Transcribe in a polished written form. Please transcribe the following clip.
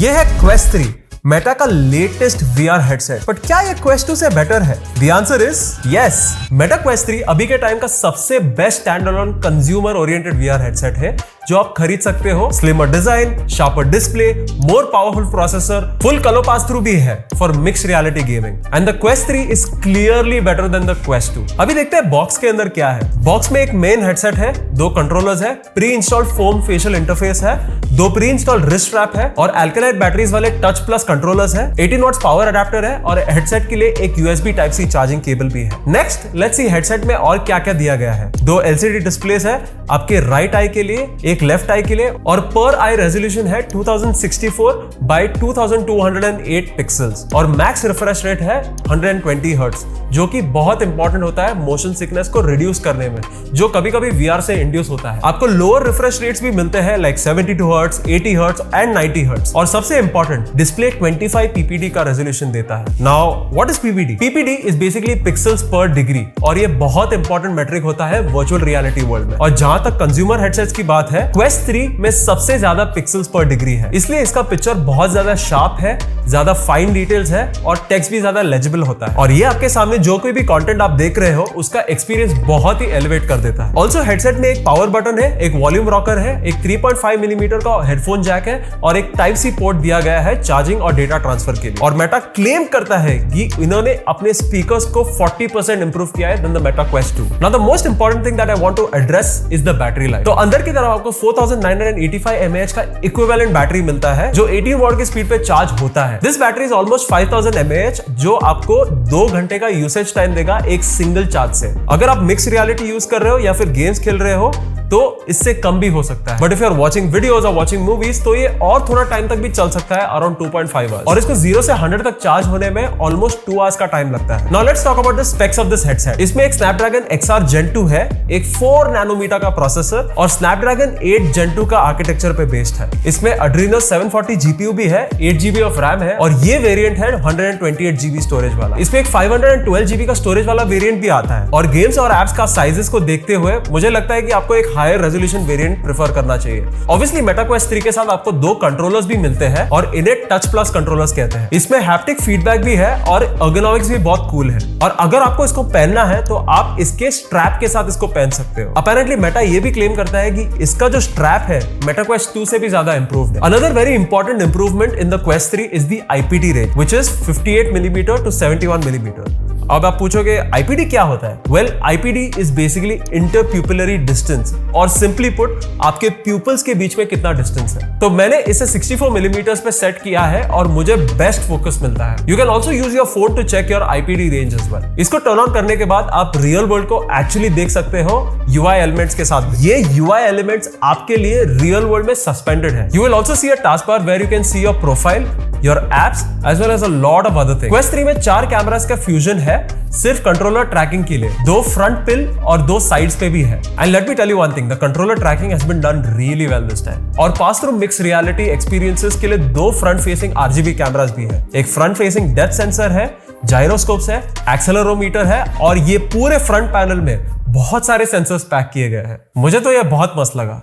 ये है Quest 3, Meta का लेटेस्ट VR हेडसेट। बट क्या ये Quest 2 से बेटर है? The answer is yes। Meta Quest 3 अभी के टाइम का सबसे best standalone consumer oriented VR headset है जो आप खरीद सकते हो। Slimmer design, sharper display, more powerful processor, full colour pass through भी है for mixed reality gaming. And the Quest 3 is clearly better than the Quest 2। अभी देखते हैं बॉक्स के अंदर क्या है। बॉक्स में एक मेन हेडसेट है, 2 कंट्रोलर्स है, pre installed foam facial interface है, 2 प्री इंस्टॉल्ड रिस्ट स्ट्रैप है और अल्कलाइट बैटरीज वाले टच प्लस कंट्रोलर्स है, 18 वॉट्स पावर अडेप्टर है और हेडसेट के लिए एक USB Type-C चार्जिंग केबल भी है। नेक्स्ट लेट्स सी हेडसेट में और क्या क्या दिया गया है। 2 LCD डिस्प्लेस है, आपके राइट आई के लिए, एक लेफ्ट आई के लिए, और पर आई रेजोल्यूशन है 2064 बाय 2208 पिक्सल्स और मैक्स रिफ्रेश रेट है 120 हर्ट्ज, जो कि बहुत इंपॉर्टेंट होता है मोशन सिकनेस को रिड्यूस करने में, जो कभी कभी VR से इंड्यूस होता है। आपको लोअर रिफ्रेश रेट्स भी मिलते हैं like 72 hertz, 80 hertz and 90 hertz. और सबसे इंपॉर्टेंट, डिस्प्ले 25 PPD का रेजोल्यूशन देता है। Now what is PPD? PPD is basically pixels पर डिग्री और ये बहुत इंपॉर्टेंट मेट्रिक होता है वर्चुअल रियलिटी वर्ल्ड में। और जहां तक कंज्यूमर हेडसेट्स की बात है, Quest 3 में सबसे ज्यादा पिक्सल्स पर डिग्री है, इसलिए इसका पिक्चर बहुत ज्यादा शार्प है, ज्यादा फाइन डिटेल्स है और टेक्स्ट भी ज्यादा लेजिबल होता है। और ये आपके सामने जो कोई भी कंटेंट आप देख रहे हो उसका एक्सपीरियंस बहुत ही एलिवेट कर देता है। ऑल्सो हेडसेट में एक पावर बटन है, एक वॉल्यूम रॉकर है, एक 3.5 मिलीमीटर का हेडफोन जैक है और एक Type-C पोर्ट दिया गया है चार्जिंग और डेटा ट्रांसफर के लिए। और मेटा क्लेम करता है कि इन्होंने अपने स्पीकर्स को 40% इंप्रूव किया है then the Meta Quest 2। Now the most important thing that I want to address is the battery life. तो अंदर की तरफ आपको 4985 mAh का इक्विवेलेंट बैटरी मिलता है जो 18 वॉट की स्पीड पे चार्ज होता है। This battery is almost 5000 mAh जो आपको 2 घंटे का यूसेज टाइम देगा एक सिंगल चार्ज से। अगर आप मिक्स रियलिटी यूज कर रहे हो या फिर गेम्स खेल रहे हो तो इससे कम भी हो सकता है। But if you are watching videos और वाचिंग मूवीज तो ये और थोड़ा टाइम तक भी चल सकता है, अराउंड 2.5 आवर्स। और इसको 0 से 100 तक चार्ज होने में ऑलमोस्ट 2 आवर्स का टाइम लगता है। Now let's talk about the specs of this headset. इसमें एक Snapdragon XR Gen 2 है, एक 4 नैनोमीटर का प्रोसेसर और Snapdragon 8 Gen 2 का आर्किटेक्चर पे बेस्ड है। इसमें Adreno 740 GPU भी है, 8 GB ऑफ रैम है और ये वेरिएंट है 128 GB स्टोरेज वाला। इसमें एक 512 GB का स्टोरेज वाला वेरिएंट भी आता है। और गेम्स और एप्स का साइजेस को देखते हुए मुझे लगता है कि आपको एक हायर रेजोल्यूशन वेरिएंट प्रेफर करना चाहिए। ऑब्वियसली मेटा Quest 3 के साथ आपको 2 कंट्रोलर्स भी मिलते हैं और इन्हें टच प्लस कंट्रोलर्स कहते हैं। इसमें हैप्टिक फीडबैक भी है और ergonomics भी बहुत कूल है। और अगर आपको इसको पहनना है तो आप इसके स्ट्रैप के साथ इसको पहन सकते हो। अपेरेंटली मेटा ये भी क्लेम करता है कि इसका जो स्ट्रैप है मेटा Quest 2 से भी ज्यादा इंप्रूव्ड है। Another very important improvement in the Quest 3 is the IPD range, which is 58 mm to 71 mm। अब आप पूछोगे IPD क्या होता है? Well, IPD is basically interpupillary distance और simply put आपके प्यूपल्स के बीच में कितना डिस्टेंस है। तो मैंने इसे 64 मिलीमीटर पे सेट किया है और मुझे बेस्ट फोकस मिलता है। You can also use your phone to check your IPD range as well। इसको टर्न ऑन करने के बाद आप रियल वर्ल्ड को एक्चुअली देख सकते हो UI एलिमेंट्स के साथ। ये UI एलिमेंट्स आपके लिए रियल वर्ल्ड में सस्पेंडेड है। You will also see a taskbar where you can see your profile, your apps as well as a lot of other things। Quest 3 में 4 कैमरास का fusion है सिर्फ कंट्रोलर ट्रैकिंग के लिए, 2 फ्रंट पिल और 2 sides पे भी है। And let me tell you one thing, the controller tracking has been done really well this time. और pass through mix reality experiences के लिए 2 फ्रंट फेसिंग RGB कैमरास भी है। एक फ्रंट फेसिंग डेप्थ सेंसर है, जायरोस्कोप्स है, एक्सेलेरोमीटर है और ये पूरे फ्रंट पैनल में बहुत सारे सेंसर्स पैक किए गए हैं। मुझे तो ये बहुत मस्त लगा।